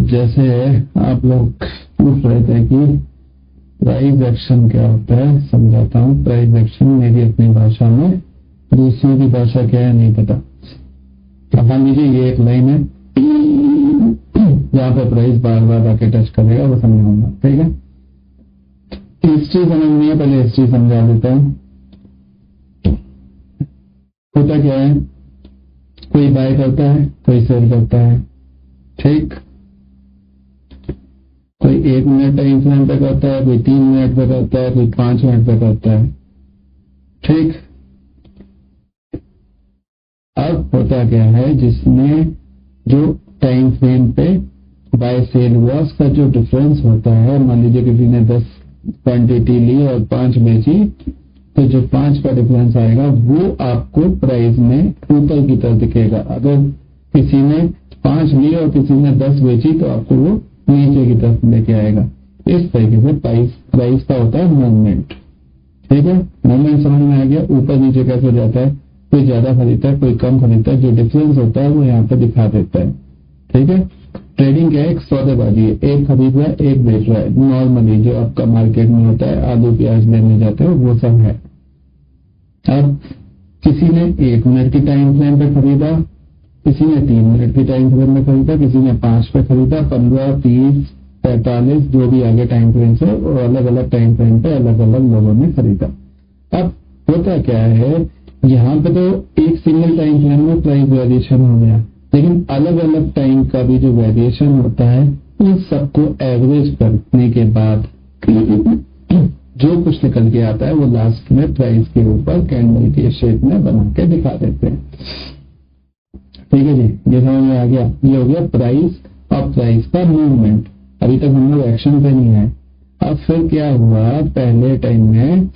जैसे आप लोग पूछ रहे थे कि प्राइस एक्शन क्या होता है, समझाता हूँ। प्राइस एक्शन मेरी अपनी भाषा में, दूसरी की भाषा क्या है नहीं पता। अब मान लीजिए ये एक लाइन है जहाँ पे प्राइस बार बार आके टच करेगा, वो समझाऊंगा, ठीक है। हिस्ट्री समझनी है, पहले हिस्ट्री समझा देता हूँ। होता क्या है, कोई बाय करता है, कोई सेल करता है, ठीक। कोई 1 मिनट टाइम फ्रेम पे करता है, कोई 3 मिनट पे करता है, कोई 5 मिनट पे करता है, ठीक। अब होता क्या है, जिसने जो टाइम फ्रेम पे बाय सेल हुआ उसका जो डिफरेंस होता है, मान लीजिए किसी ने 10 क्वांटिटी ली और 5 बेची, तो जो 5 का डिफरेंस आएगा वो आपको प्राइस में ऊपर की तरफ दिखेगा। अगर किसी ने 5 ली और किसी ने 10 बेची तो आपको वो नीचे की तरफ लेके आएगा। इस तरीके से प्राइस का होता है मूवमेंट, ठीक है। मूवमेंट समझ में आ गया। ऊपर नीचे कैसे जाता है, कोई ज्यादा खरीदता है, कोई कम खरीदता है, जो डिफरेंस होता है वो यहाँ पे दिखा देता है, ठीक है। ट्रेडिंग क्या है, एक सौदेबाजी है, एक खरीद रहा है, एक बेच रहा है। नॉर्मली जो आपका मार्केट में होता है, आलू प्याज लेने जाते हो, वो सब है। अब किसी ने 1 मिनट की टाइम फ्रेम पे खरीदा, किसी ने 3 मिनट की टाइम फ्रेम में खरीदा, किसी ने 5 पे खरीदा, 15, 30, 45 जो भी आगे टाइम फ्रेम से, और अलग अलग टाइम फ्रेम पे अलग अलग लोगों ने खरीदा। अब होता क्या है, यहाँ पे तो एक सिंगल टाइम फ्रेम में प्राइस वेरिएशन हो गया, लेकिन अलग अलग टाइम का भी जो वेरिएशन होता है उन सबको एवरेज करने के बाद जो कुछ निकल के आता है वो लास्ट में प्राइस के ऊपर कैंडल के शेप में बना के दिखा देते हैं, ठीक है जी। ये समझ में आ गया। ये हो गया प्राइस और प्राइस का मूवमेंट। अभी तक हम लोग एक्शन पे नहीं है। अब फिर क्या हुआ, पहले टाइम में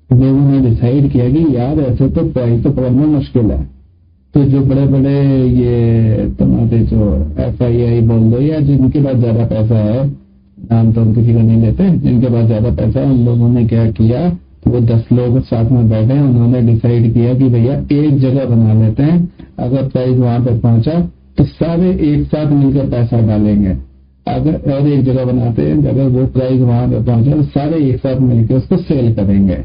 लोगों ने डिसाइड किया कि यार ऐसे तो प्राइस तो पकड़ना मुश्किल है, तो जो बड़े बड़े ये तुम्हारे जो FII बोल दो या जिनके पास ज्यादा पैसा है, नाम तो हम किसी का नहीं लेते, जिनके पास ज्यादा पैसा है, उन लोगों ने क्या किया, तो वो 10 लोग साथ में बैठे, उन्होंने डिसाइड किया कि भैया एक जगह बना लेते हैं, अगर प्राइस वहां तक पहुंचा तो सारे एक साथ मिलकर पैसा डालेंगे। अगर और एक जगह बनाते हैं, अगर वो प्राइस वहां तक पहुंचा तो सारे एक साथ मिलकर उसको सेल करेंगे,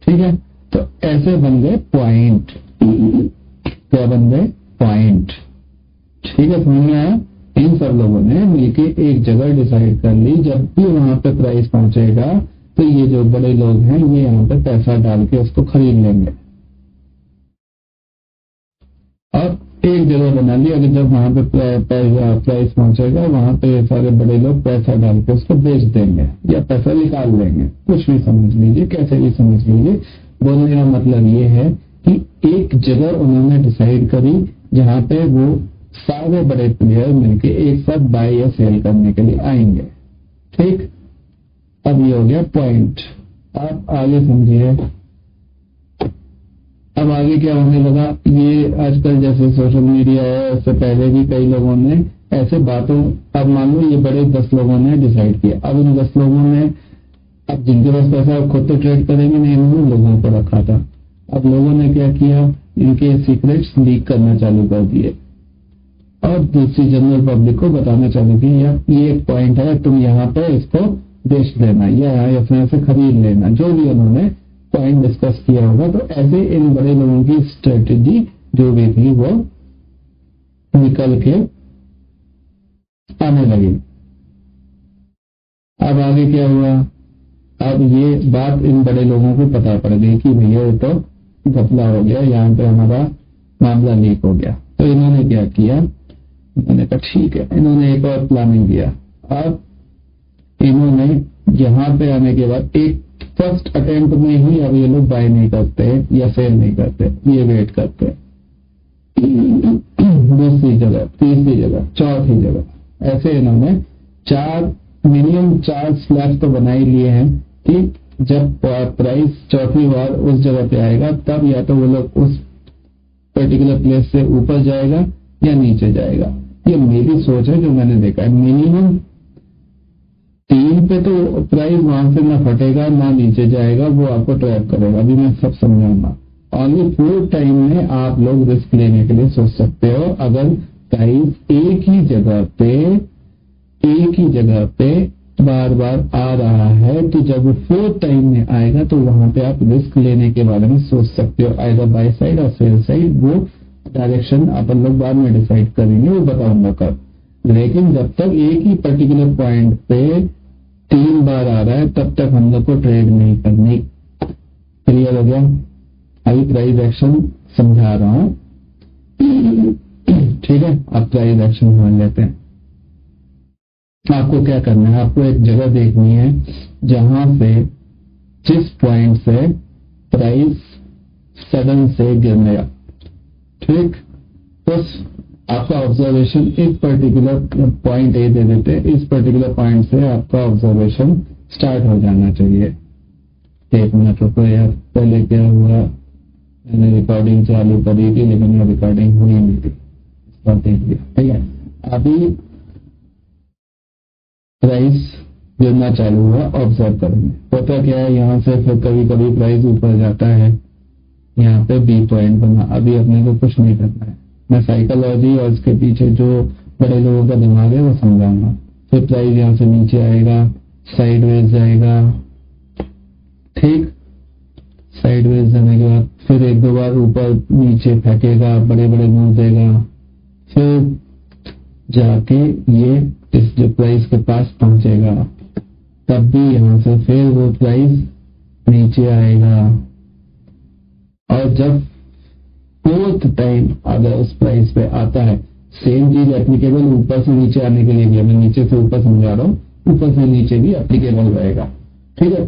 ठीक है। तो ऐसे बन गए पॉइंट। क्या बन गए, पॉइंट, ठीक है। समझ में आया। इन सब लोगों ने मिलके एक जगह डिसाइड कर ली, जब भी वहां पे प्राइस पहुंचेगा तो ये जो बड़े लोग हैं ये यहाँ पे पैसा डाल के उसको खरीद लेंगे। और एक जगह बना ली, अगर जब वहां पे प्राइस पहुंचेगा वहां पे सारे बड़े लोग पैसा डाल के उसको बेच देंगे या पैसा निकाल लेंगे, कुछ भी समझ लीजिए, कैसे भी समझ लीजिए। बोलने का मतलब ये है कि एक जगह उन्होंने डिसाइड करी जहां पे वो सारे बड़े प्लेयर मिलके एक साथ बाय या सेल करने के लिए आएंगे, ठीक। अब ये हो गया पॉइंट। आप आगे समझिए। अब आगे क्या होने लगा, ये आजकल जैसे सोशल मीडिया है, उससे पहले भी कई लोगों ने ऐसे बातों, अब मान लो ये बड़े 10 लोगों ने डिसाइड किया। अब इन 10 लोगों ने, अब जिनके पास पैसा खुद तो ट्रेड करेंगे नहीं, इन्होंने लोगों को रखा था। अब लोगों ने क्या किया, इनके सीक्रेट्स लीक करना चालू कर दिए और दूसरी जनरल पब्लिक को बताना चालू किया, ये एक पॉइंट है, तुम यहाँ पे इसको बेच लेना या अपने से खरीद लेना, जो भी उन्होंने पॉइंट डिस्कस किया होगा। तो ऐसे इन बड़े लोगों की स्ट्रेटेजी जो भी थी वो निकल के आने लगी। अब आगे क्या हुआ, अब ये बात इन बड़े लोगों को पता पड़ गई कि भैया ये तो घपला हो गया, यहाँ पे हमारा मामला लीक हो गया। तो इन्होंने क्या किया, इन्होंने कहा ठीक है, इन्होंने एक और प्लानिंग किया। अब इन्होंने यहाँ पे आने के बाद एक फर्स्ट अटेम्प्ट में ही अब ये लोग बाय नहीं करते या सेल नहीं करते, ये वेट करते। दूसरी जगह, तीसरी जगह, चौथी जगह, ऐसे इन्होंने मिनिमम 4 स्लैब तो बना ही लिए हैं कि जब प्राइस चौथी बार उस जगह पे आएगा तब या तो वो लोग उस पर्टिकुलर प्लेस से ऊपर जाएगा या नीचे जाएगा। ये मेरी सोच है जो मैंने देखा है। मिनिमम 3 पे तो प्राइस वहां से ना फटेगा ना नीचे जाएगा, वो आपको ट्रैप करेगा। अभी मैं सब समझाऊंगा। ओनली 4 टाइम में आप लोग रिस्क लेने के लिए सोच सकते हो। अगर प्राइस एक ही जगह पे बार बार आ रहा है, तो जब वो 4th टाइम में आएगा तो वहां पे आप रिस्क लेने के बारे में सोच सकते हो, आइदर बाय साइड और सेल साइड। वो डायरेक्शन अपन लोग बाद में डिसाइड करेंगे, वो बताऊंगा कब। लेकिन जब तक एक ही पर्टिकुलर पॉइंट पे 3 बार आ रहा है तब तक हम लोग को ट्रेड नहीं करनी। क्लियर हो गया? अभी प्राइस एक्शन समझा रहा हूं, ठीक है? अब प्राइस एक्शन मान लेते हैं। आपको क्या करना है, आपको एक जगह देखनी है जहां से जिस पॉइंट से प्राइस सडन से गिरने लगा, ठीक? बस आपका ऑब्जर्वेशन इस पर्टिकुलर पॉइंट ए दे देते हैं, इस पर्टिकुलर पॉइंट से आपका ऑब्जर्वेशन स्टार्ट हो जाना चाहिए। 1 मिनट रुको यार, पहले क्या हुआ, मैंने रिकॉर्डिंग चालू करी थी लेकिन रिकॉर्डिंग हुई नहीं थी, इस बात देख लिया, ठीक है? अभी प्राइस गिरना चालू हुआ, ऑब्जर्व करेंगे। होता क्या है, यहाँ से फिर कभी कभी प्राइस ऊपर जाता है, यहाँ पे बी पॉइंट बना। अभी अपने को कुछ नहीं करना है, मैं साइकोलॉजी और इसके पीछे जो बड़े लोगों का दिमाग है वो समझाऊंगा। फिर प्राइस यहाँ से नीचे आएगा, साइडवेज जाएगा, ठीक? साइडवेज जाने के बाद फिर 1-2 बार ऊपर नीचे फेंकेगा, बड़े बड़े मूव देगा, फिर जाके ये इस जो प्राइस के पास पहुंचेगा, तब भी यहां से फिर वो प्राइस नीचे आएगा। और जब 4th टाइम अगर उस प्राइस पे आता है, सेम चीज एप्लीकेबल ऊपर से नीचे आने के लिए भी, मैं नीचे से ऊपर समझा रहा हूँ, ऊपर से नीचे भी एप्लीकेबल रहेगा, ठीक है?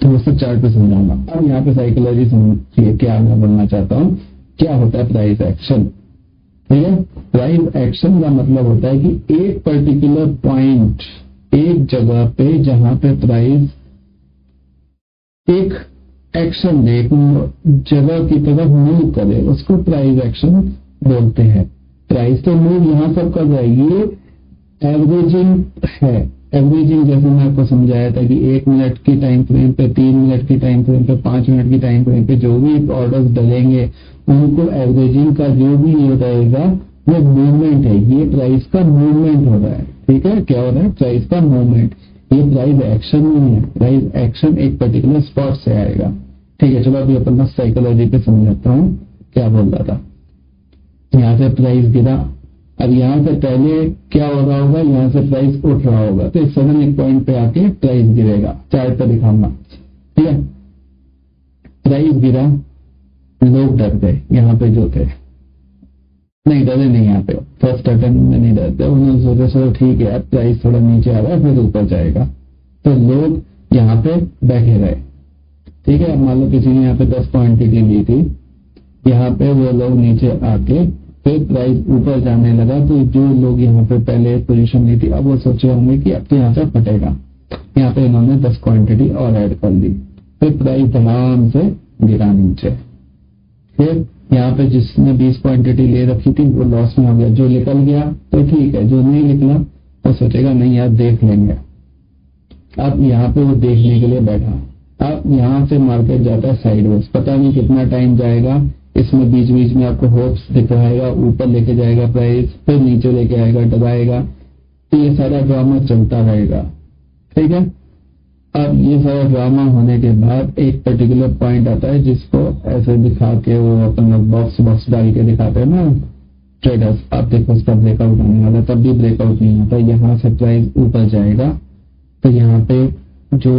तो वो सब चार्ट पे समझाऊंगा। अब यहाँ पे साइकोलॉजी समझिए, क्या मैं बोलना चाहता हूँ, क्या होता है प्राइस एक्शन, ठीक है? प्राइस एक्शन का मतलब होता है कि एक पर्टिकुलर पॉइंट, एक जगह पे जहां पे प्राइस एक एक्शन दे, एक जगह की तरफ मूव करे, उसको प्राइस एक्शन बोलते हैं। प्राइस तो मूव यहां सब कर रहा है, ये एवरेजिंग है। एवरेजिंग जैसे मैं आपको समझाया था कि 1 मिनट की टाइम फ्रेम पे, 3 मिनट की टाइम फ्रेम पे, 5 मिनट की टाइम फ्रेम पे जो भी ऑर्डर्स डलेंगे उनको एवरेजिंग का जो भी ये रहेगा वो मूवमेंट है। ये प्राइस का मूवमेंट हो रहा है, ठीक है? क्या हो रहा है? प्राइस का मूवमेंट। ये प्राइस एक्शन नहीं है, प्राइस एक्शन एक पर्टिकुलर स्पॉट से आएगा, ठीक है? चलो अभी अपन साइकोलॉजी पे समझाता हूँ क्या बोल रहा था। यहाँ से प्राइस गिरा, अब यहाँ से पहले क्या हो रहा होगा, यहाँ से प्राइस उठ रहा होगा, तो इस सडन एक पॉइंट पे आके प्राइस गिरेगा। चार्ट पे दिखाऊंगा, ठीक है? प्राइस गिरा, लोग डर गए, यहाँ पे जो थे नहीं डरे, नहीं यहाँ पे फर्स्ट अटेम्प्ट में नहीं डरते, उन्होंने सोचा चलो ठीक है अब प्राइस थोड़ा नीचे आ रहा है फिर ऊपर जाएगा, तो लोग यहाँ पे बैठे रहे, ठीक है? मान लो किसी ने यहाँ पे 10 क्वांटिटी ली थी, यहाँ पे वो लोग नीचे आके फिर प्राइस ऊपर जाने लगा, तो जो लोग यहाँ पे पहले पोजीशन ली थी अब वो सोचे होंगे कि अब तो यहाँ से फटेगा, यहाँ पे इन्होंने 10 क्वांटिटी और ऐड कर दी, फिर प्राइस आराम से गिरा नीचे। फिर यहाँ पे जिसने 20 क्वांटिटी ले रखी थी वो लॉस में हो गया, जो निकल गया तो ठीक है, जो नहीं निकला वो सोचेगा नहीं यार देख लेंगे। अब यहाँ पे वो देखने के लिए बैठा, अब यहाँ से मार्केट जाता है साइडवेज, पता नहीं कितना टाइम जाएगा, इसमें बीच बीच में आपको होप्स दिखाएगा, ऊपर लेके जाएगा प्राइस, फिर नीचे लेके आएगा, दबाएगा, तो ये सारा ड्रामा चलता रहेगा, ठीक है? अब ये सारा ड्रामा होने के बाद एक पर्टिकुलर पॉइंट आता है जिसको ऐसे दिखा के वो अपन लोग बॉक्स डाल के दिखाते हैं ना ट्रेडर्स, आप देखो उसका ब्रेकआउट आने वाला, तब भी ब्रेकआउट नहीं होता, यहाँ से प्राइस ऊपर जाएगा, तो यहाँ पे जो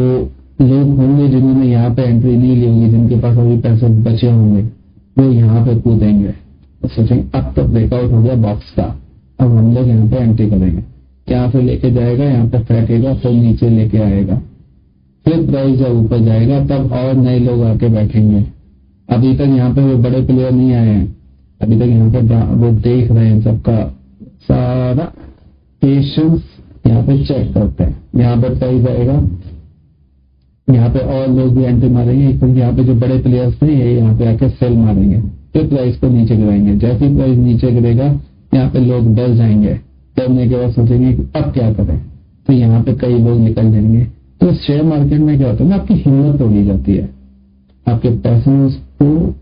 लोग होंगे जिन्होंने यहाँ पे एंट्री नहीं ली होगी, जिनके पास अभी पैसे बचे होंगे, वो यहाँ पे कूदेंगे, तो सोचेंगे अब तो ब्रेकआउट हो गया बॉक्स का, अब हम लोग यहाँ पे एंट्री करेंगे, यहाँ से लेके जाएगा, यहाँ पे फेंकेगा, फिर नीचे लेके आएगा, फिर प्राइस जब ऊपर जाएगा तब और नए लोग आके बैठेंगे। अभी तक यहाँ पे वो बड़े प्लेयर नहीं आए हैं, अभी तक यहाँ पे वो देख रहे हैं, सबका सारा पेशेंस यहाँ पे चेक करते हैं। यहाँ पे प्राइस आएगा, यहाँ पे और लोग भी एंट्री मारेंगे, क्योंकि यहाँ पे जो बड़े प्लेयर्स थे ये यहाँ पे आके सेल मारेंगे, फिर प्राइस को नीचे गिराएंगे। जैसे ही प्राइस नीचे गिरेगा यहाँ पे लोग डर जाएंगे, डरने के बाद सोचेंगे कि अब क्या करें, तो यहाँ पे कई लोग निकल जाएंगे। तो शेयर मार्केट में क्या होता है ना, आपकी हिम्मत तोड़ी जाती है, आपके पैसे को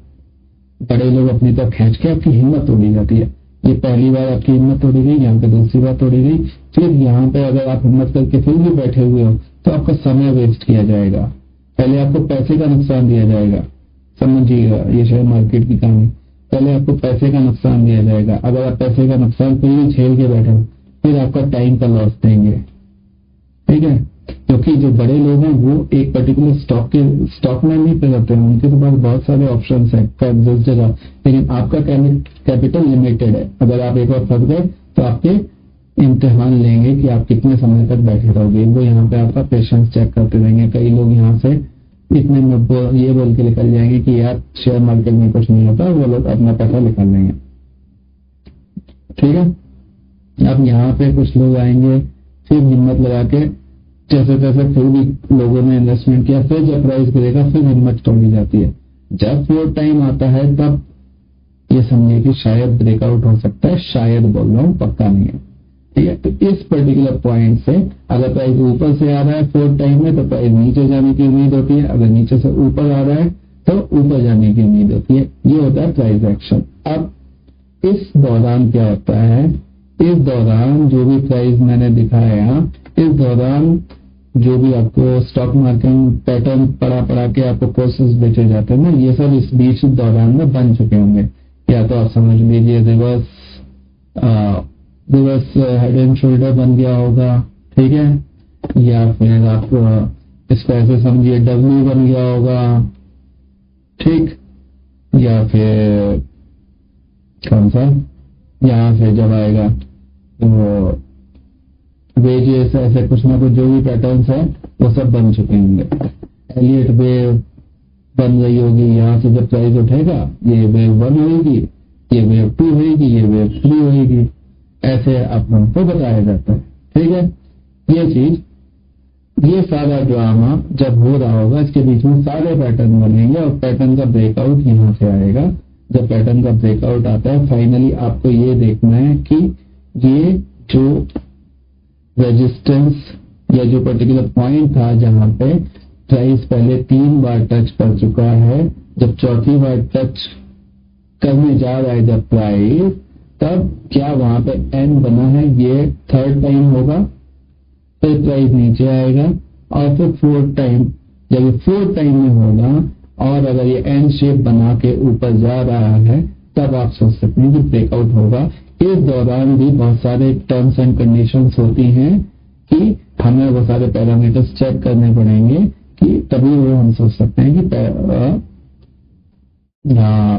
बड़े लोग अपनी तरफ खींच के आपकी हिम्मत तोड़ी जाती है। ये पहली बार आपकी हिम्मत तोड़ी गई, यहाँ पे दूसरी बार तोड़ी गई, फिर यहाँ पे अगर आप हिम्मत करके फिर भी बैठे हुए हो तो आपका समय वेस्ट किया जाएगा। पहले आपको पैसे का नुकसान दिया जाएगा, समझिएगा ये शेयर मार्केट की कहानी। पहले आपको पैसे का नुकसान दिया जाएगा, अगर आप पैसे का नुकसान फिर भी झेल के बैठे हो फिर आपका टाइम का लॉस देंगे, ठीक है। क्योंकि जो बड़े लोग हैं वो एक पर्टिकुलर स्टॉक में नहीं करते हैं, उनके पास बहुत सारे ऑप्शन है 10 जगह, लेकिन आपका कैपिटल लिमिटेड है। अगर आप एक बार फंस गए तो आपके इम्तिहान लेंगे कि आप कितने समय तक बैठे रहोगे। वो यहाँ पे आपका पेशेंस चेक करते रहेंगे। कई लोग यहाँ से इतने में ये बोल के निकल जाएंगे कि यार शेयर मार्केट में कुछ नहीं होता, वो लोग अपना पैसा निकाल लेंगे, ठीक है। अब यहाँ पे कुछ लोग आएंगे फिर हिम्मत लगा के जैसे तैसे फिर भी लोगों ने इन्वेस्टमेंट किया, फिर जब प्राइस गिरेगा फिर हिम्मत तोड़ी जाती है। जब वो टाइम आता है तब ये समझिए कि शायद ब्रेकआउट हो सकता है, शायद बोल रहा हूँ, पक्का नहीं है, ठीक है। तो इस पर्टिकुलर पॉइंट से अगर प्राइस ऊपर से आ रहा है 4 टाइम में तो प्राइस नीचे जाने की उम्मीद होती है, अगर नीचे से ऊपर आ रहा है तो ऊपर जाने की उम्मीद होती है। ये होता है प्राइस एक्शन। अब इस दौरान क्या होता है, इस दौरान जो भी प्राइस मैंने दिखाया, इस दौरान जो भी आपको स्टॉक मार्केट पैटर्न पढ़ा के आपको कोर्सेज बेचे जाते हैं ना, ये सब इस बीच दौरान में बन चुके होंगे। या तो आप समझ लीजिए रिवर्स हेड एंड शोल्डर बन गया होगा, ठीक है, या फिर आप इसको ऐसे समझिए डब्ल्यू बन गया होगा, ठीक, या फिर कौन सा यहाँ से जब आएगा तो वेजेस, ऐसे कुछ ना कुछ जो भी पैटर्न्स है वो सब बन चुके होंगे। एलियट वेव बन रही होगी, यहाँ से जब प्राइस उठेगा ये वेव 1 होगी, ये वेव 2 होगी, ये वेव 3 होगी, ऐसे आप हमको बताया जाता है, ठीक है। ये चीज, ये सारा ड्रामा जब हो रहा होगा इसके बीच में सारे पैटर्न बनेंगे और पैटर्न का ब्रेकआउट यहाँ से आएगा। जब पैटर्न का ब्रेकआउट आता है फाइनली आपको ये देखना है कि ये जो रेजिस्टेंस या जो पर्टिकुलर पॉइंट था जहां पे प्राइस पहले 3 बार टच कर चुका है, जब चौथी बार टच करने जा रहा है जब प्राइस, तब क्या वहां पे एन बना है, ये 3rd टाइम होगा, फिर प्राइस नीचे आएगा और फिर 4th टाइम, जब ये 4th टाइम में होगा और अगर ये एन शेप बना के ऊपर जा रहा है तब आप सोच सकते हैं कि ब्रेकआउट होगा। इस दौरान भी बहुत सारे टर्म्स एंड कंडीशंस होती हैं कि हमें वो सारे पैरामीटर्स चेक करने पड़ेंगे कि तभी वो हम सोच सकते हैं कि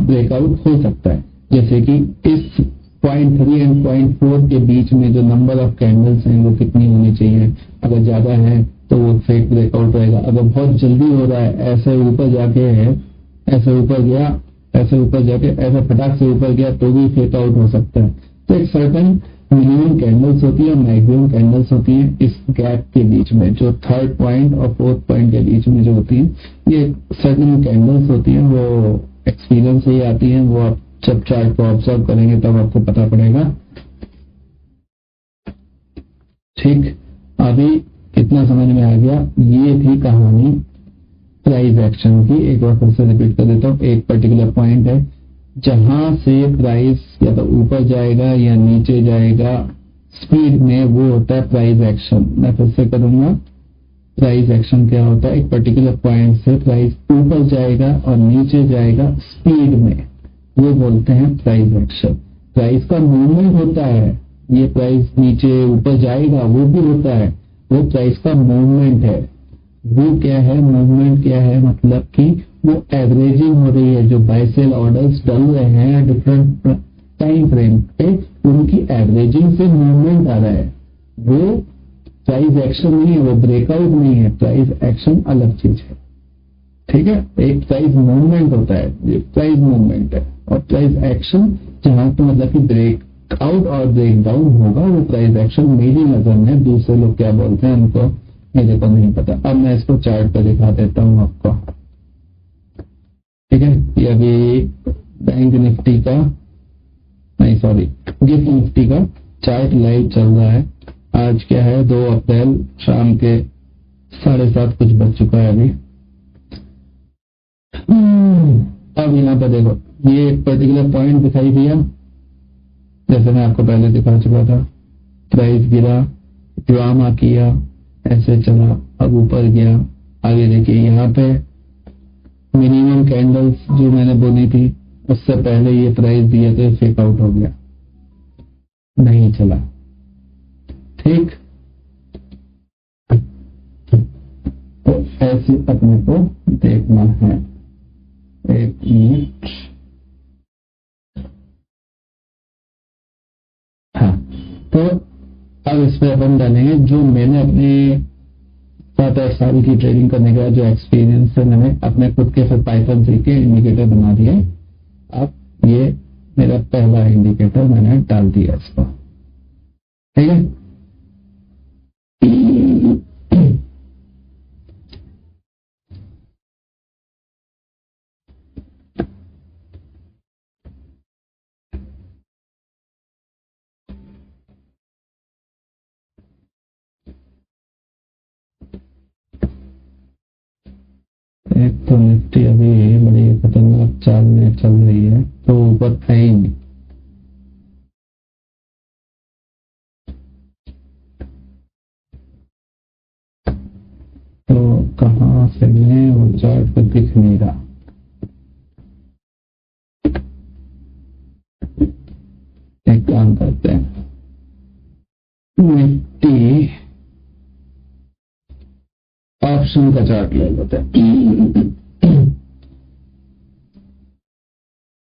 ब्रेकआउट हो सकता है। जैसे कि इस 0.3 एंड 0.4 के बीच में जो नंबर ऑफ कैंडल्स हैं वो कितनी होनी चाहिए, अगर ज्यादा है तो वो फेक ब्रेकआउट रहेगा। अगर बहुत जल्दी हो रहा है, ऐसे ऊपर जाके है, ऐसे ऊपर गया, ऐसे ऊपर जाके ऐसे फटाक से ऊपर गया तो भी फेक आउट हो सकता है। तो एक सर्टन मिनिमम कैंडल्स होती है, मैक्सिमम कैंडल्स होती है इस गैप के बीच में, जो 3rd पॉइंट और 4th पॉइंट के बीच में जो होती है, ये सर्टन कैंडल्स होती हैं, वो एक्सपीरियंस से ही आती हैं। वो आप जब चार्ट को ऑब्जर्व करेंगे तब आपको पता पड़ेगा, ठीक। अभी कितना समझ में आ गया, ये थी कहानी प्राइस एक्शन की। एक बार फिर से रिपीट कर देता हूँ। एक पर्टिकुलर पॉइंट है जहां से प्राइस या तो ऊपर जाएगा या नीचे जाएगा स्पीड में, वो होता है प्राइस एक्शन। मैं फिर से करूंगा, प्राइस एक्शन क्या होता है, एक पर्टिकुलर पॉइंट से प्राइस ऊपर जाएगा और नीचे जाएगा स्पीड में, वो बोलते हैं प्राइस एक्शन। प्राइस का मूवमेंट होता है, ये प्राइस नीचे ऊपर जाएगा वो भी होता है, वो प्राइस का मूवमेंट है। वो क्या है, मूवमेंट क्या है, मतलब कि वो एवरेजिंग हो रही है, जो बाय सेल ऑर्डर्स डल रहे हैं डिफरेंट टाइम फ्रेम पे, उनकी एवरेजिंग से मूवमेंट आ रहा है। वो प्राइस एक्शन नहीं है, वो ब्रेकआउट नहीं है। प्राइस एक्शन अलग चीज है, ठीक है। एक प्राइस मूवमेंट होता है, ये प्राइस मूवमेंट है, और प्राइस एक्शन जहां पे मतलब कि ब्रेकआउट और ब्रेकडाउन होगा, वो प्राइस एक्शन मेरी नजर में। दूसरे लोग क्या बोलते हैं उनको मेरे को नहीं पता। अब मैं इसको चार्ट पे दिखा देता हूँ आपको, ठीक है। ये अभी बैंक निफ्टी का, नहीं सॉरी, गिफ्ट निफ्टी का चार्ट लाइव चल रहा है। आज क्या है, 2 अप्रैल, शाम के 7:30 कुछ बज चुका है अभी। अब यहाँ पर देखो ये एक पर्टिकुलर पॉइंट दिखाई दिया, जैसे मैं आपको पहले दिखा चुका था, प्राइस गिरा, ड्रामा किया, ऐसे चला, अब ऊपर गया। आगे देखिए यहाँ पे मिनिमम कैंडल्स जो मैंने बोली थी उससे पहले ये प्राइस दिए तो फेक आउट हो गया, नहीं चला। ठीक, तो ऐसे अपने को देखना है। एक मिनट, हाँ, तो अब इस पे अपन डालेंगे जो मैंने अपने 7-8 साल की ट्रेडिंग करने का जो एक्सपीरियंस है, मैंने अपने खुद के फिर पाइथन सीख के इंडिकेटर बना दिए। अब ये मेरा पहला इंडिकेटर मैंने डाल दिया इसको, ठीक है। एक तो निफ्टी अभी बड़ी खतरनाक चाल में चल रही है, तो ऊपर है ही नहीं। तो कहाँ से मैं वो चार्ट पर दिख नहीं रहा। एक काम करते हैं, निफ्टी ऑप्शन का चार्ट ले लेते हैं।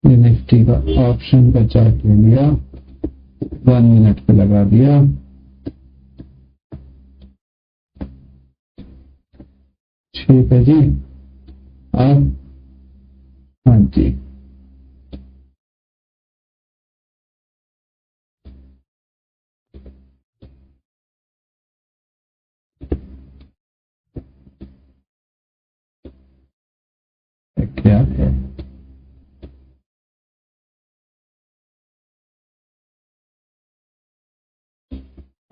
निफ्टी का ऑप्शन का चार्ट ले लिया, 1 मिनट पे लगा दिया। ठीक है जी, अब हाँ जी, क्या है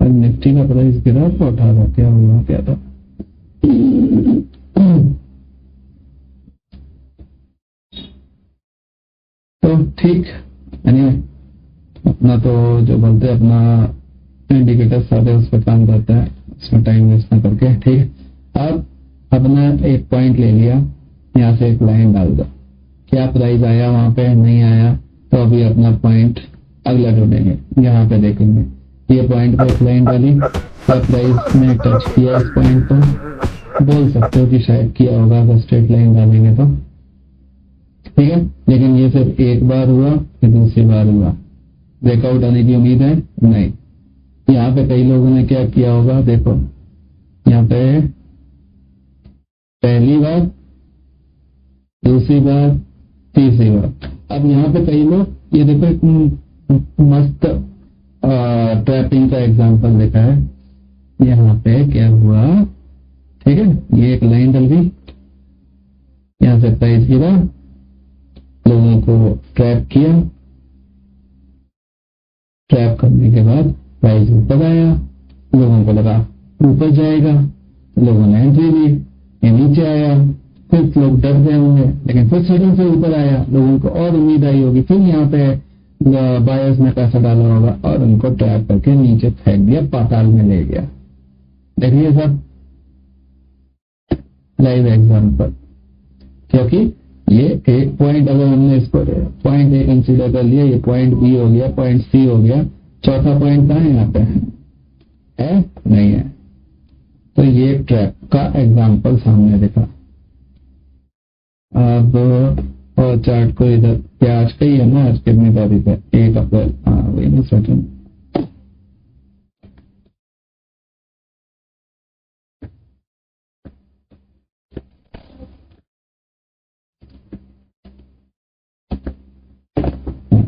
निफ्टी का प्राइस गिरा तो उठा था, क्या हुआ, क्या था? तो ठीक, यानी अपना तो जो बोलते हैं अपना इंडिकेटर सारे उस पर काम करता है, इसमें टाइम वेस्ट ना करके। ठीक है, अब अपना एक पॉइंट ले लिया, यहाँ से एक लाइन डाल दो, क्या प्राइस आया वहां पे, नहीं आया तो अभी अपना पॉइंट अगला ढूंढेंगे। यहाँ पे देखेंगे ये पॉइंट पे एक लाइन डाली, क्या प्राइस ने टच किया इस पॉइंट पर, बोल सकते हो कि शायद किया होगा अगर स्ट्रेट लाइन डालेंगे तो, ठीक है। लेकिन ये सिर्फ एक बार हुआ, फिर दूसरी बार हुआ, ब्रेकआउट आने की उम्मीद है नहीं। यहाँ पे कई लोगों ने क्या किया होगा, देखो यहाँ पे पहली बार, दूसरी बार, तीसरी बार। अब यहाँ पे कई लोग, ये देखो एक मस्त ट्रैपिंग का एग्जांपल देखा है। यहाँ पे क्या हुआ, ठीक है, ये एक लाइन डल गई, यहाँ से प्राइस गिरा, लोगों को ट्रैप किया, ट्रैप करने के बाद प्राइस ऊपर आया, लोगों को लगा ऊपर जाएगा, लोगों ने एंट्री ली, ये नीचे आया, फिर लोग डर गए होंगे, लेकिन फिर सडन से ऊपर आया, लोगों को और उम्मीद आई होगी, फिर यहाँ पे बायर्स ने पैसा डाला होगा और उनको ट्रैप करके नीचे फेंक दिया, पाताल में ले गया। देखिए सब लाइव एग्जाम्पल, क्योंकि ये एक पॉइंट अगर हमने इसको पॉइंट ए कंसीडर कर लिया, ये पॉइंट बी हो गया, पॉइंट सी हो गया, चौथा पॉइंट कहाँ है, यहाँ पे है नहीं है, तो ये ट्रैप का एग्जाम्पल सामने दिखा। अब और चार्ट को इधर, क्या आज का ही है ना, आज कितनी तारीख है, 1 अप्रैल, हाँ वही ना सर्टन।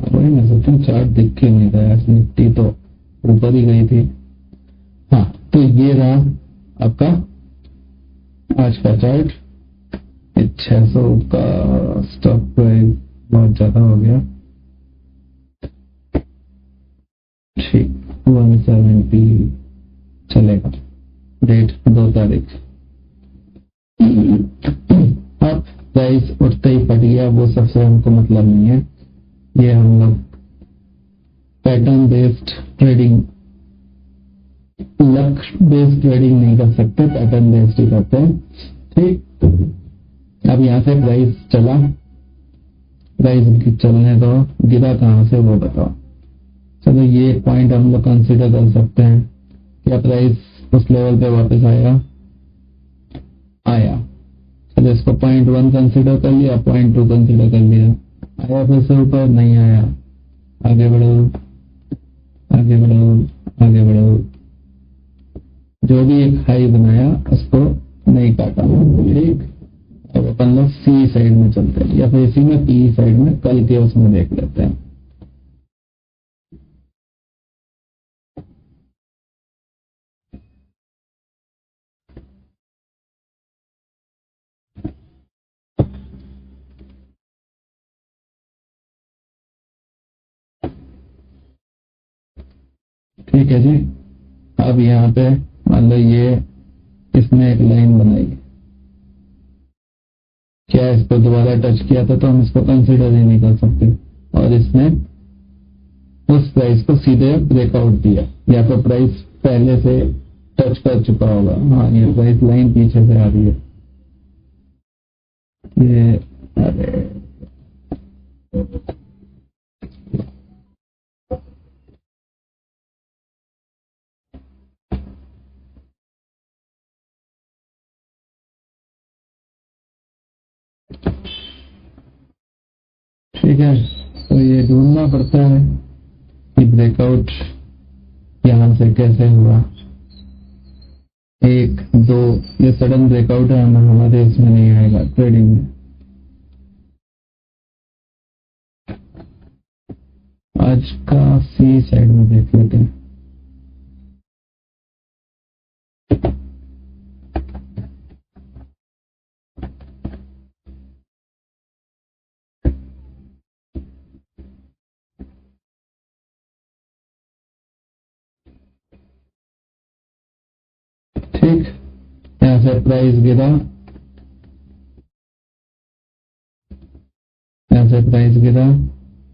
वही ना सर्टन, चार्ट दिख के नहीं रहा है, निफ्टी तो ऊपर ही गई थी। हाँ, तो ये रहा आपका आज का चार्ट। 600 का स्टॉक प्राइस बहुत ज्यादा हो गया, ठीक, 170 चलेगा, डेट 2 तारीख। अब प्राइस उठते ही फट गया। किया वो सबसे हमको मतलब नहीं है। ये हम लोग पैटर्न बेस्ड ट्रेडिंग, लक्ष्य बेस्ड ट्रेडिंग नहीं कर सकते, पैटर्न बेस्ड ही करते हैं। ठीक, अब यहाँ से प्राइस चला, प्राइस चलने दो, गिरा कहाँ से वो बताओ। चलो ये पॉइंट हम लोग कंसिडर कर सकते हैं, क्या प्राइस उस लेवल पे वापस आया। चलो इसको पॉइंट 1 कंसिडर कर लिया, पॉइंट 2 कंसिडर कर लिया, आया फिर से ऊपर, नहीं आया, आगे बढ़ो आगे बढ़ो आगे बढ़ो, जो भी एक हाई बनाया उसको नहीं काटा। ठीक, अब अपन लोग सी साइड में चलते हैं, या फिर इसी में पी साइड में कल के उसमें देख लेते हैं। ठीक है जी, अब यहाँ पे मान लो ये इसने एक लाइन बनाई, क्या इसको दोबारा टच किया था तो हम इसको कंसिडर ही नहीं कर सकते, और इसने उस प्राइस को सीधे ब्रेकआउट दिया, या तो प्राइस पहले से टच कर चुका होगा। हाँ, ये प्राइस लाइन पीछे से आ रही है, ये अरे ठीक है, तो ये ढूंढना पड़ता है कि ब्रेकआउट यहाँ से कैसे हुआ। 1 2 ये सडन ब्रेकआउट है, हमारे इसमें नहीं आएगा ट्रेडिंग में। आज का सी साइड में देख लेते हैं। ठीक, यहाँ से प्राइस गिरा, यहाँ से प्राइस गिरा,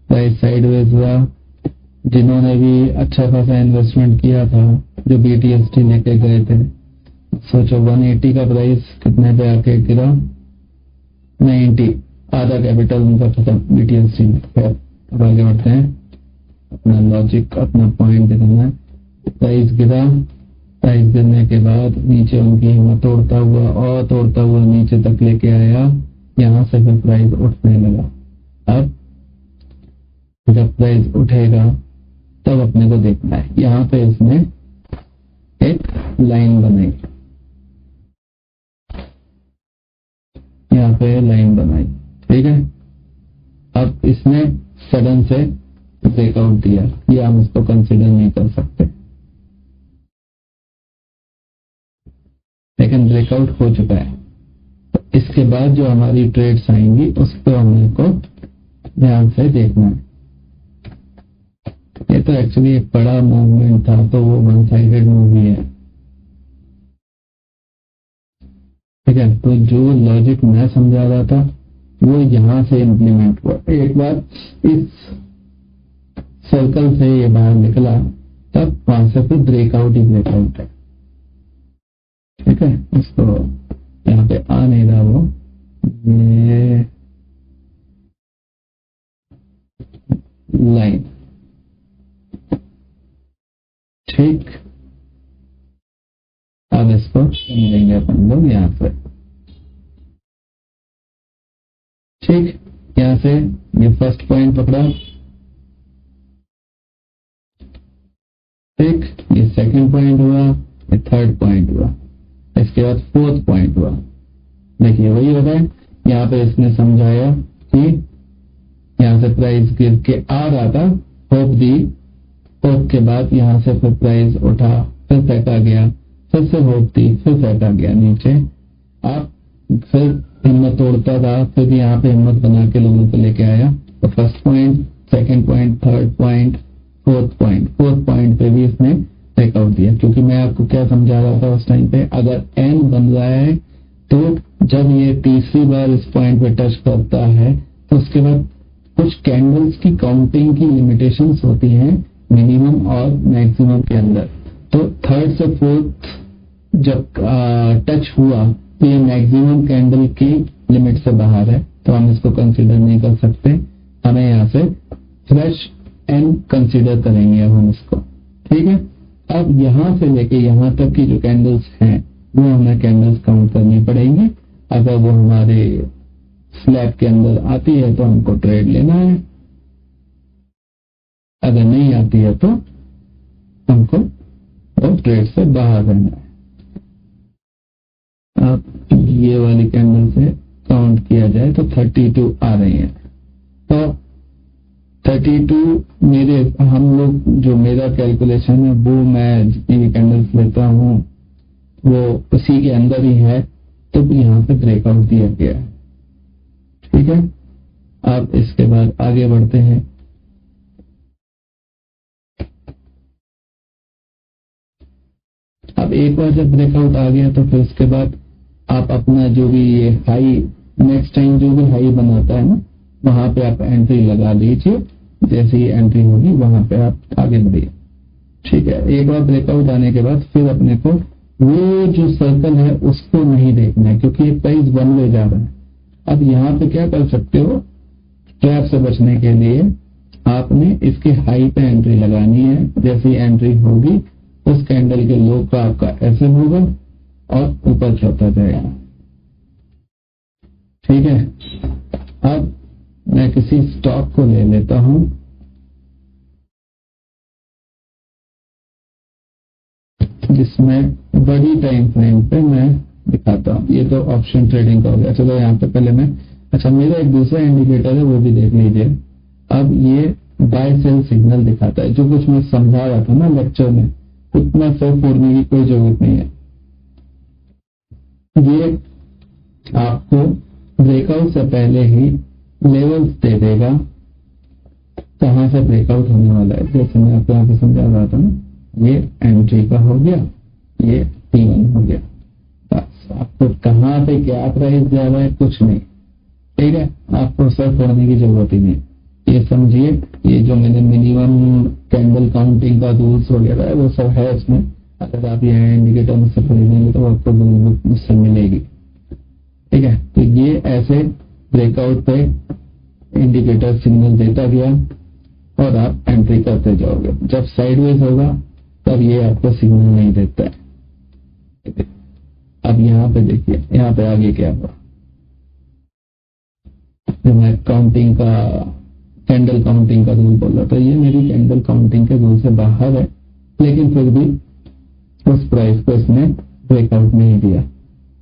प्राइस साइडवेज हुआ। जिन्होंने भी अच्छा खासा इन्वेस्टमेंट किया था, जो BTST लेके गए थे, सोचो 180 का प्राइस कितने पे आके गिरा, 90, आधा कैपिटल उनका खत्म BTST में। खैर, अब आगे बढ़ते हैं, अपना लॉजिक अपना पॉइंट दिखाना है। प्राइस गिरा, प्राइस गिरने के बाद नीचे उनकी हिम्मत तोड़ता हुआ और तोड़ता हुआ नीचे तक लेके आया, यहाँ से फिर प्राइस उठने लगा। अब जब प्राइस उठेगा तब अपने को देखना है, यहाँ पे इसने एक लाइन बनाई, यहाँ पे लाइन बनाई। ठीक है, अब इसने सडन से ब्रेकआउट दिया, ये हम इसको कंसिडर नहीं कर सकते, लेकिन ब्रेकआउट हो चुका है। तो इसके बाद जो हमारी ट्रेड्स आएंगी उस पर हमने को ध्यान से देखना है। ये तो एक्चुअली एक बड़ा मूवमेंट था, तो वो वन साइडेड मूवी है। ठीक है, तो जो लॉजिक मैं समझा रहा था वो यहाँ से इम्प्लीमेंट हुआ। एक बार इस सर्कल से ये बाहर निकला, तब वहां से फिर ब्रेकआउट ही ब्रेकआउट है। ठीक है, इसको यहाँ पे आ नहीं रहा वो, ये लाइन। ठीक, अब इसको समझेंगे अपन लोग यहाँ पे। ठीक, यहाँ से ये फर्स्ट पॉइंट पकड़ा, ठीक, ये सेकंड पॉइंट हुआ, ये थर्ड पॉइंट हुआ, इसके बाद फोर्थ पॉइंट हुआ। देखिए वही हो रहा है, यहाँ पे इसने समझाया कि यहाँ से प्राइस गिर के आ रहा था, होप दी, होप के बाद यहाँ से फिर प्राइस उठा, फिर फेंका गया, फिर से होप दी, फिर फेंका गया नीचे। आप फिर हिम्मत तोड़ता था, फिर यहाँ पे हिम्मत बना के लोगों को लेके आया। तो first point, second point, third point, fourth point पे भी इसने ब्रेकआउट दिया। क्योंकि मैं आपको क्या समझा रहा था उस टाइम पे, अगर एन बन रहा है तो जब ये तीसरी बार इस पॉइंट पे टच करता है तो उसके बाद कुछ कैंडल्स की काउंटिंग की लिमिटेशंस होती हैं मिनिमम और मैक्सिमम के अंदर। तो थर्ड से फोर्थ जब टच हुआ तो ये मैक्सिमम कैंडल की लिमिट से बाहर है, तो हम इसको कंसीडर नहीं कर सकते। हमें यहाँ से फ्रेश एंड कंसीडर करेंगे अब हम इसको। ठीक है, अब यहाँ से लेके यहाँ तक की जो कैंडल्स हैं वो हमें कैंडल्स काउंट करनी पड़ेंगी। अगर वो हमारे स्लैब के अंदर आती है तो हमको ट्रेड लेना है, अगर नहीं आती है तो हमको वो ट्रेड से बाहर रहना है। अब ये वाली कैंडल से काउंट किया जाए तो 32 आ रही है। तो 32 हम लोग जो मेरा कैलकुलेशन है वो मैं जितनी भी कैंडल्स लेता हूँ वो उसी के अंदर ही है, तो यहाँ पे ब्रेकआउट दिया गया है। ठीक है, अब इसके बाद आगे बढ़ते हैं। अब एक बार जब ब्रेकआउट आ गया तो फिर उसके बाद आप अपना जो भी ये हाई नेक्स्ट टाइम जो भी हाई बनाता है ना वहां पे आप एंट्री लगा लीजिए। जैसे ही एंट्री होगी वहां पे आप आगे बढ़िए। ठीक है, एक बार ब्रेकआउट आने के बाद फिर अपने को वो जो सर्कल है उसको नहीं देखना है, क्योंकि ये प्राइस वन वे जा रहा है। अब यहाँ पे क्या कर सकते हो, ट्रैप से बचने के लिए आपने इसके हाई पे एंट्री लगानी है। जैसी एंट्री होगी उस कैंडल के लो का आपका ऐसे होगा और ऊपर चढ़ता जाएगा। ठीक है, अब मैं किसी स्टॉक को ले लेता हूं जिसमें बड़ी टाइम फ्रेम पे मैं दिखाता हूं। ये तो ऑप्शन ट्रेडिंग का हो गया। चलो यहाँ पे पहले मैं मेरा एक दूसरा इंडिकेटर है वो भी देख लीजिए। अब ये बाय सेल सिग्नल दिखाता है। जो कुछ मैं समझा रहा था ना लेक्चर में, उतना सिर फोड़ने की कोई जरूरत नहीं है। ये आपको ब्रेकआउट से पहले ही लेवल्स दे देगा कहां से ब्रेकआउट होने वाला है। जैसे मैं आपको यहाँ पे समझा रहा था ना, ये एंट्री का हो गया, ये T1 हो गया। बस आपको कहां पे क्या प्राइस जा रहा है कुछ नहीं। ठीक है, आपको सर फोड़ने की जरूरत ही नहीं। ये समझिए, ये जो मैंने मिनिमम कैंडल काउंटिंग का रूल्स वगैरह है वो सब है इसमें। अगर आप ये इंडिकेटर मुझसे खरीदेंगे तो आपको बुक मुझसे मिलेगी। ठीक है, तो ये ऐसे ब्रेकआउट पे इंडिकेटर सिग्नल देता गया और आप एंट्री करते जाओगे। जब साइडवेज होगा तब ये आपको सिग्नल नहीं देता है। अब यहाँ पे देखिए, यहाँ पे आगे क्या हुआ। मैं काउंटिंग का कैंडल काउंटिंग का रूल बोल रहा था, ये मेरी कैंडल काउंटिंग के रूल से बाहर है, लेकिन फिर भी उस प्राइस को इसने ब्रेकआउट नहीं दिया।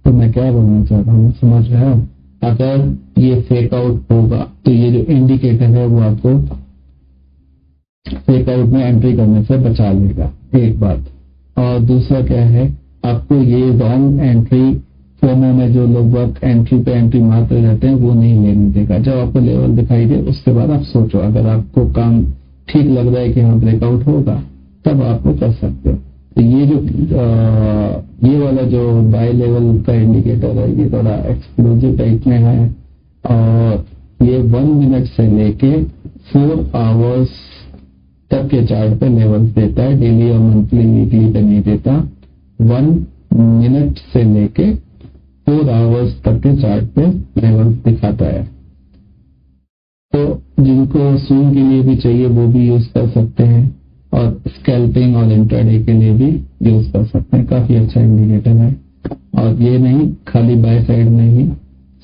तो मैं क्या बोलना चाहता हूँ, समझ रहे हो? अगर ये फेक आउट होगा तो ये जो इंडिकेटर है वो आपको फेक आउट में एंट्री करने से बचा लेगा, एक बात। और दूसरा क्या है, आपको ये रॉन्ग एंट्री फोमो में जो लोग एंट्री पे एंट्री मारते रहते हैं वो नहीं लेने देगा। जब आपको लेवल दिखाई दे उसके बाद आप सोचो, अगर आपको काम ठीक लग रहा है कि हाँ ब्रेकआउट होगा तब आप वो कर सकते हो। तो ये जो ये वाला जो बाय लेवल का इंडिकेटर है ये थोड़ा एक्सक्लूसिव टाइप में है और ये 1 मिनट से लेके 4 आवर्स तक के चार्ट पे लेवल देता है। डेली और मंथली वीकली पे नहीं देता। 1 मिनट से लेके 4 आवर्स तक के चार्ट पे लेवल दिखाता है। तो जिनको स्विंग के लिए भी चाहिए वो भी यूज कर सकते हैं और स्कैल्पिंग और इंट्राडे के लिए भी यूज कर सकते हैं। काफी अच्छा इंडिकेटर है और ये नहीं खाली बाय साइड में ही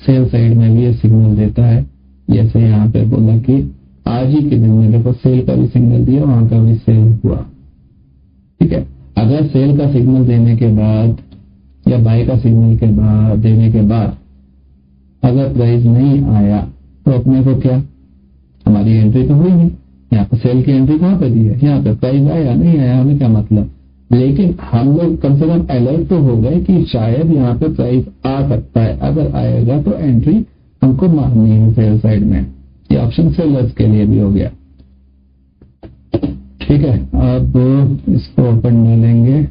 सेल साइड में भी ये सिग्नल देता है। जैसे यहाँ पे बोला कि आज ही के दिन में देखो सेल का भी सिग्नल दिया, वहां का भी सेल हुआ। ठीक है, अगर सेल का सिग्नल देने के बाद या बाय का सिग्नल के बाद देने के बाद अगर प्राइस नहीं आया तो अपने को क्या, हमारी एंट्री तो हुई नहीं। यहाँ पे सेल की एंट्री कहाँ पे दी है, यहाँ पे प्राइस आया नहीं आया हमें क्या मतलब। लेकिन हम लोग कम से कम अलर्ट तो हो गए कि शायद यहाँ पे प्राइस आ सकता है। अगर आएगा तो एंट्री हमको मारनी है सेल साइड में। ये ऑप्शन सेलर्स के लिए भी हो गया। ठीक है, अब इसको ओपन डालेंगे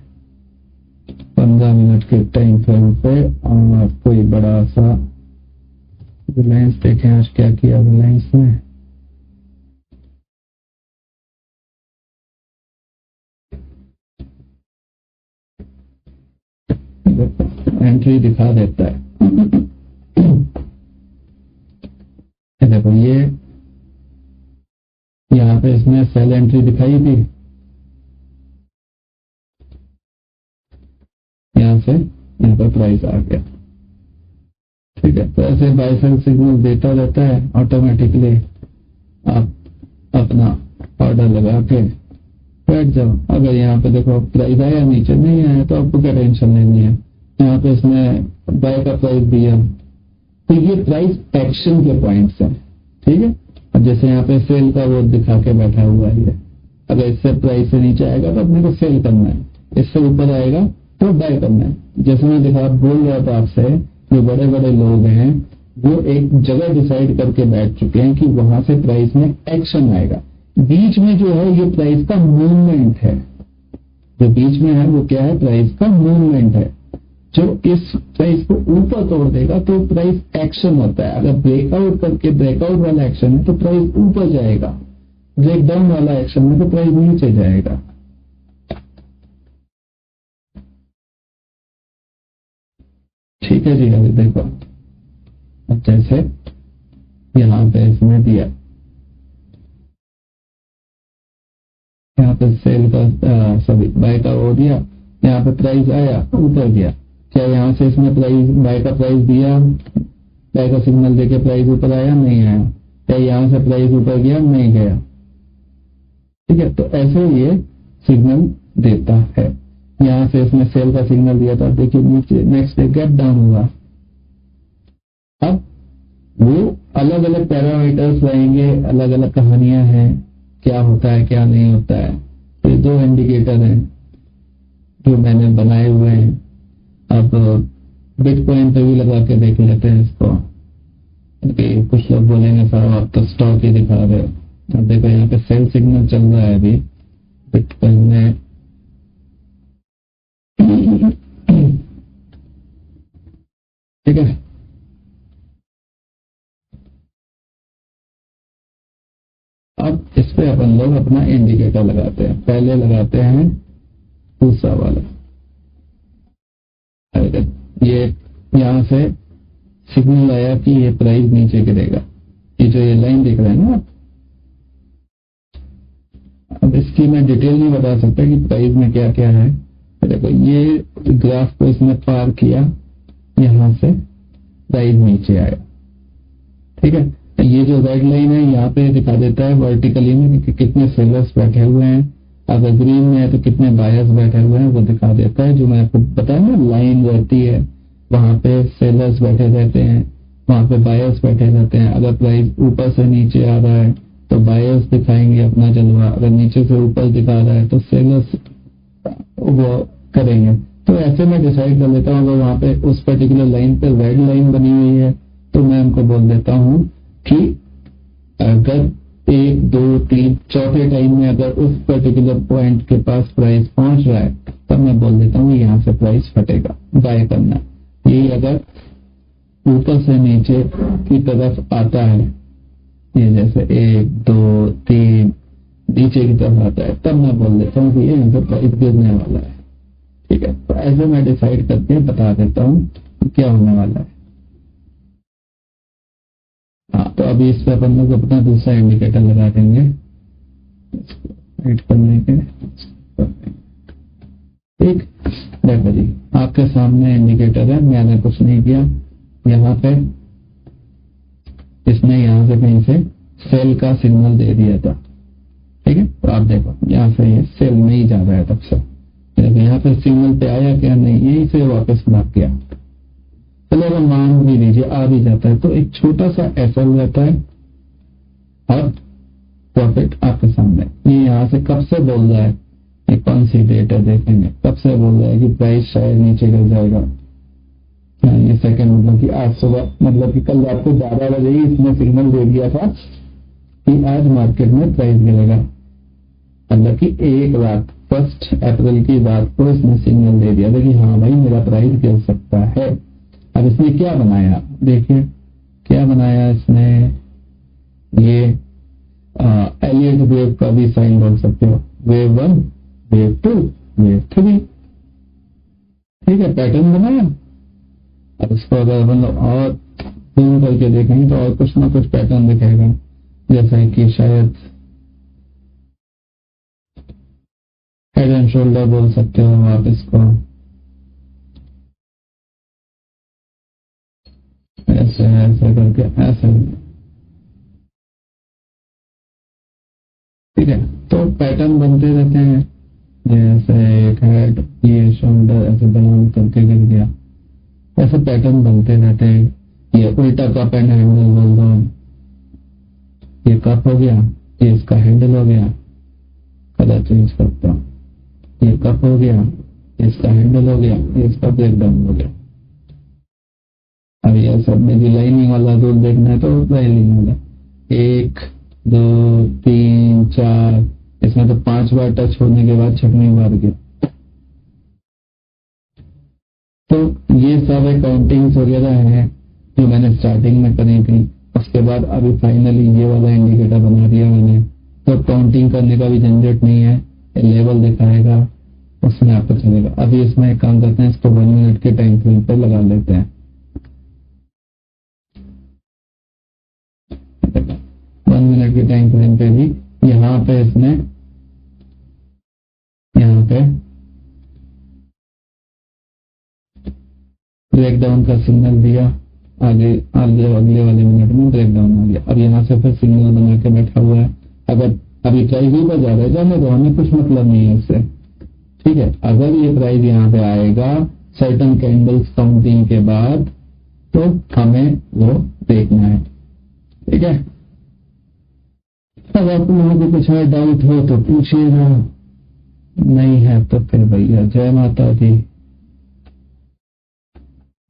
15 मिनट के टाइम फ्रेम पे और कोई बड़ा सा रिलायंस देखें आज क्या किया रिलायंस ने। एंट्री दिखा देता है। देखो ये यहाँ पे इसने सेल एंट्री दिखाई थी, यहाँ से यहाँ पर प्राइस आ गया। ठीक है, तो ऐसे बाय सेल सिग्नल देता रहता है ऑटोमेटिकली। आप अपना ऑर्डर लगा के बैठ जाओ। अगर यहाँ पे देखो प्राइस आया, नीचे नहीं आया तो आपको क्या टेंशन लेनी है। यहाँ पे इसने बाय का प्राइस दिया, तो ये प्राइस एक्शन के पॉइंट्स हैं। ठीक है, अब जैसे यहाँ पे सेल का वो दिखा के बैठा हुआ है, अगर इससे प्राइस से नीचे आएगा तो अपने को सेल करना है, इससे ऊपर आएगा तो बाय करना है। जैसे मैं दिखा बोल रहा था आपसे, जो बड़े बड़े लोग हैं वो एक जगह डिसाइड करके बैठ चुके हैं कि वहां से प्राइस में एक्शन आएगा। बीच में जो है ये प्राइस का मूवमेंट है, जो बीच में है वो क्या है, प्राइस का मूवमेंट है। जो इस प्राइस को ऊपर तोड़ देगा तो प्राइस एक्शन होता है। अगर ब्रेकआउट करके ब्रेकआउट वाला एक्शन है तो प्राइस ऊपर जाएगा, ब्रेकडाउन वाला एक्शन है तो प्राइस नीचे जाएगा। ठीक है जी, अभी देखो अब जैसे यहाँ पे इसमें दिया, यहाँ पे सेल का सॉरी बाय का वो दिया, यहाँ पे प्राइस आया ऊपर गया। क्या यहाँ से इसमें प्राइस बाय का प्राइस दिया, बाय का सिग्नल देके प्राइस ऊपर आया, नहीं आया। क्या यहाँ से प्राइस ऊपर गया, नहीं गया। ठीक है, तो ऐसे ये सिग्नल देता है। यहाँ से इसमें सेल का सिग्नल दिया था, देखिए नीचे नेक्स्ट डे गैप डाउन हुआ। अब वो अलग अलग पैरामीटर्स रहेंगे, अलग अलग कहानियां हैं, क्या होता है क्या नहीं होता है। तो ये दो इंडिकेटर हैं जो मैंने बनाए हुए हैं। अब बिटकॉइन पे भी लगा के देख लेते हैं इसको। कुछ लोग बोलेंगे सर आप तो स्टॉक ही दिखा रहे हो। अब देखो यहाँ पे सेल सिग्नल चल रहा है अभी बिटकॉइन में। ठीक है, अब इस पे अपन लोग अपना इंडिकेटर लगाते हैं। पहले लगाते हैं दूसरा वाला। ये यहाँ से सिग्नल आया कि ये प्राइस नीचे गिरेगा, ये जो ये लाइन दिख रहा है ना। अब इसकी मैं डिटेल नहीं बता सकता कि प्राइस में क्या क्या है। देखो ये ग्राफ को इसने पार किया, यहाँ से प्राइस नीचे आया। ठीक है, ये जो रेड लाइन है यहाँ पे दिखा देता है वर्टिकली में कि कितने सेलर्स बैठे हुए हैं। अगर ग्रीन में है तो कितने बायर्स बैठे हुए हैं वो दिखा देता है। जो मैं आपको बताया ना लाइन रहती है, वहां पे सेलर्स बैठे रहते हैं, वहां पे बायर्स बैठे रहते हैं। अगर प्राइस ऊपर से नीचे आ रहा है तो बायर्स दिखाएंगे अपना जलवा, अगर नीचे से ऊपर दिखा रहा है तो सेलर्स वो करेंगे। तो ऐसे मैं डिसाइड कर लेता हूँ। अगर वहां पे उस पर्टिकुलर लाइन पे रेड लाइन बनी हुई है तो मैं उनको बोल देता हूँ कि अगर 1, 2, 3 चौथे टाइम में अगर उस पर्टिकुलर पॉइंट के पास प्राइस पहुंच रहा है तब मैं बोल देता हूँ यहाँ से प्राइस फटेगा, बाय करना। यही अगर ऊपर से नीचे की तरफ आता है, ये जैसे 1, 2, 3 नीचे की तरफ आता है, तब मैं बोल देता हूँ कि ये यहाँ से प्राइस गिरने वाला है। ठीक है, तो ऐसे मैं डिसाइड करके बता देता हूँ क्या होने वाला है। हाँ, तो अभी इस पे अपन लोग अपना दूसरा इंडिकेटर लगा देंगे करने के। ठीक, देखो जी आपके सामने इंडिकेटर है, मैंने कुछ नहीं किया। यहाँ पे इसने यहाँ से कहीं से सेल का सिग्नल दे दिया था। ठीक है, तो आप देखो यहाँ से ये सेल में ही जा रहा है तब से। यहाँ पे सिग्नल पे आया क्या, नहीं, यही से वापस भाग गया। चलो अगर मान भी लीजिए आ भी जाता है तो एक छोटा सा एसएल रहता है और प्रॉफिट आपके सामने। ये यहाँ से कब से बोल रहा है, ये कौन सी डेट है देखेंगे, कब से बोल रहा है कि प्राइस शायद नीचे गिर जाएगा। ये सेकंड मतलब कि आज सुबह, मतलब कि कल रात को 12 बजे ही इसने सिग्नल दे दिया था कि आज मार्केट में प्राइस गिरेगा। मतलब कि एक रात 1 अप्रैल की रात को इसने सिग्नल दे दिया था कि हाँ भाई मेरा प्राइस गिर सकता है। अब इसने क्या बनाया देखिए, क्या बनाया इसने, ये एलियट वेव का भी साइन बोल सकते हो, वेव 1, वेव 2, वेव 3। ठीक है, पैटर्न बनाया। अब इसको अगर अपन लोग और जूम करके देखेंगे तो और कुछ ना कुछ पैटर्न दिखेगा, जैसा कि शायद हेड एंड शोल्डर बोल सकते हो आप इसको, ऐसे ऐसे करके ऐसे। ठीक है, तो पैटर्न बनते रहते हैं, जैसे एक हेड, ये शोल्डर ऐसे बना करके गिर गया, ऐसे पैटर्न बनते रहते हैं। ये उल्टा कप एंड हैंडल बोल दो, ये कप हो गया, ये इसका हैंडल हो गया, कलर चेंज करता हूँ, ये कप हो गया, इसका हैंडल हो गया, ये इसका ब्रेक डाउन हो गया। अब ये सब में भी लाइनिंग वाला रूल देखना है तो लाइनिंग वाला 1 2 3 4, इसमें तो 5 बार टच होने के बाद 6वीं बार गया। तो ये सब काउंटिंग्स वगैरह है जो मैंने स्टार्टिंग में करी थी, उसके बाद अभी फाइनली ये वाला इंडिकेटर बना दिया मैंने। तो काउंटिंग करने का भी झंझट नहीं है, लेवल दिखाएगा, उसमें आपको चलेगा। अभी इसमें एक काम करते हैं, इसको 1 मिनट के टाइम फ्रेम पे लगा लेते हैं। 1 मिनट के टाइम फ्रेम पे भी यहाँ पे इसने यहाँ पे ब्रेक डाउन का सिग्नल दिया, आगे आगे अगले वाले मिनट में ब्रेक डाउन आ गया। अब यहाँ से फिर सिग्नल बना के बैठा हुआ है। अगर अभी प्राइस ऊपर जा रहा है जाने दो, हमें कुछ मतलब नहीं है इससे। ठीक है, अगर ये प्राइस यहाँ पे आएगा सर्टन कैंडल्स काउंटिंग के बाद, तो हमें वो देखना है। ठीक है, अब आप लोगों को कुछ और डाउट हो तो पूछिएगा, नहीं है तो फिर भैया जय माता दी।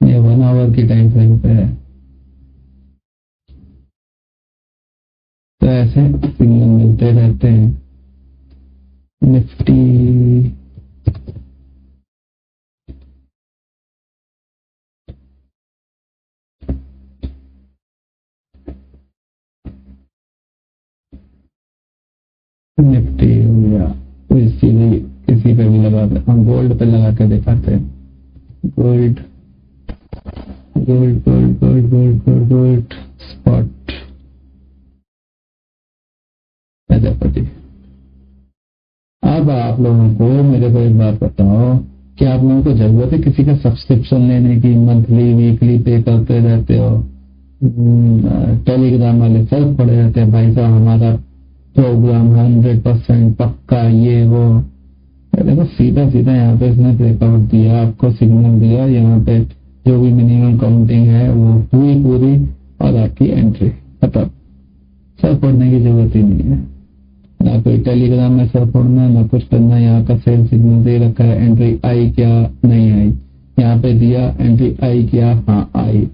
ये 1 आवर की टाइम फ्रेम पे है, तो ऐसे सिग्नल मिलते रहते हैं। निफ्टी निफ्टी हो गया, तो इसीलिए किसी पे भी लगाते, हम गोल्ड पे लगा के दिखाते हैं। Gold gold gold gold gold gold gold spot, देखो जी। अब आप लोगों को मेरे को एक बात बताओ, कि आप लोगों को जरूरत है किसी का सब्सक्रिप्शन लेने की, मंथली वीकली पे करते रहते हो, टेलीग्राम वाले सब पड़े रहते हैं, भाई साहब हमारा प्रोग्राम 100% पक्का, ये वो। देखो सीधा सीधा यहाँ पे इसने ब्रेकआउट दिया, आपको सिग्नल दिया, यहाँ पे जो भी मिनिमम काउंटिंग है वो हुई पूरी, और आपकी एंट्री खत्म। सर पढ़ने की जरूरत ही नहीं है, ना कोई टेलीग्राम में सर पढ़ना, ना कुछ करना। यहाँ का सेल सिग्नल दे रखा है, एंट्री आई क्या, नहीं आई, यहाँ पे दिया एंट्री आई क्या, हाँ आई,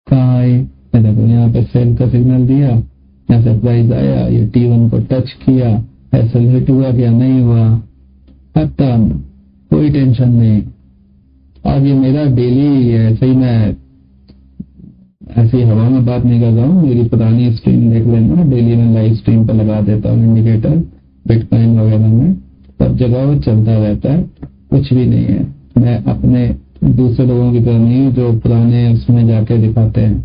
कहाँ आई, देखो यहाँ पे सेल का सिग्नल दिया, यहाँ से प्राइस आया, ये T1 को टच किया, एसएल हिट हुआ क्या, नहीं हुआ, खत्म, कोई टेंशन नहीं। अब ये मेरा डेली है, सही मैं ऐसी हवा में बात नहीं कर रहा हूँ, मेरी पुरानी स्ट्रीम देख लेना, डेली में लाइव स्ट्रीम पर लगा देता हूँ इंडिकेटर, बिटकॉइन वगैरह में सब जगह वो चलता रहता है, कुछ भी नहीं है। मैं अपने दूसरे लोगों की तरह नहीं हूँ जो पुराने उसमें जाके दिखाते हैं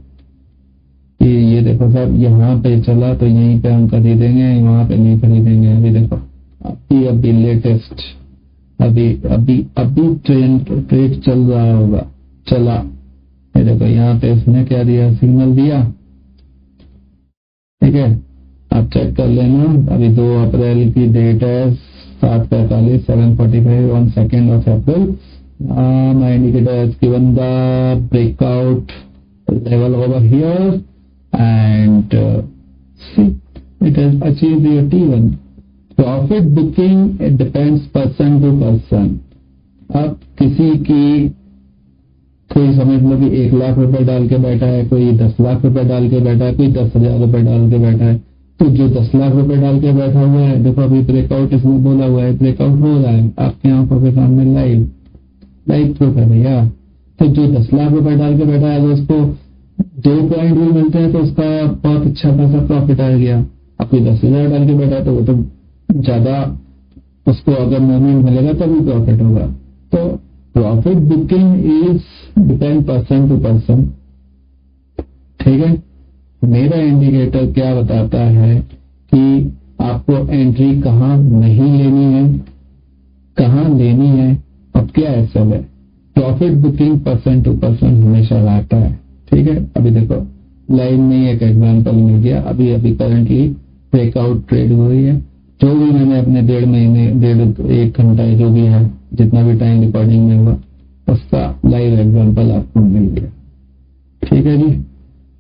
कि ये देखो साहब यहाँ पे चला तो यहीं पे हम खरीदेंगे, वहां पे नहीं खरीदेंगे। अभी देखो अभी लेटेस्ट अभी अभी अभी ट्रेड चल रहा होगा, चला, ये देखो यहाँ पे इसने क्या दिया, सिग्नल दिया। ठीक है, आप चेक कर लेना, अभी 2 अप्रैल की डेट है, 7:45 7:45 on 2nd of April. My indicator has given the breakout level over here, and see, it has achieved your T1. Profit booking, it depends person to person. अब किसी की कोई समझ लो कि 1 लाख रुपए डाल के बैठा है, कोई 10 लाख रुपए डाल के बैठा है, कोई 10,000 रुपए डाल के बैठा है। तो जो 10 लाख रुपए डाल के बैठा हुआ है, देखो अभी ब्रेकआउट इसमें बोला हुआ है, ब्रेकआउट हो रहा है आपकी आंखों के सामने लाइव प्रूफ है भैया। तो जो 10 लाख रुपए डाल के बैठा है, अगर उसको 2 पॉइंट भी मिलते हैं तो उसका बहुत अच्छा खासा प्रॉफिट आ गया। अब कोई 10,000 डाल के बैठा है तो वो तो ज्यादा, उसको अगर मूवमेंट मिलेगा तभी प्रॉफिट होगा। तो profit booking is depend person to person, ठीक है। मेरा इंडिकेटर क्या बताता है कि आपको एंट्री कहाँ नहीं लेनी है, कहाँ लेनी है और क्या एसएल है। Profit booking person to person हमेशा रहता है, ठीक है। अभी देखो लाइन में एक एग्जांपल मिल गया, अभी अभी करंटली ब्रेकआउट ट्रेड हुई है। जो भी मैंने अपने 1.5 महीने 1.5 घंटा जो भी है, जितना भी टाइम रिकॉर्डिंग में हुआ, उसका लाइव एग्जांपल आपको मिल गया, ठीक है जी।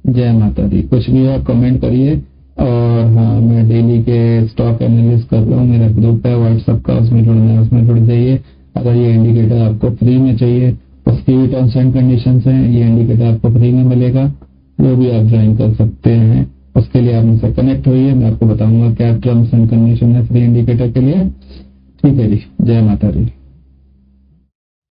जय माता दी। कुछ भी है कमेंट करिए। और हाँ, मैं डेली के स्टॉक एनालिसिस कर रहा हूँ, मेरा ग्रुप है व्हाट्सएप का, उसमें जुड़ना है, उसमें जुड़ जाइए। अगर ये इंडिकेटर आपको फ्री में चाहिए, उसकी भी टर्म्स एंड कंडीशंस हैं, ये इंडिकेटर आपको फ्री में मिलेगा, वो भी आप ज्वाइन कर सकते हैं। उसके लिए आप मुझसे कनेक्ट होइए, मैं आपको बताऊंगा क्या टर्म्स एंड कंडीशन है फ्री इंडिकेटर के लिए, ठीक है जी। जय माता दी।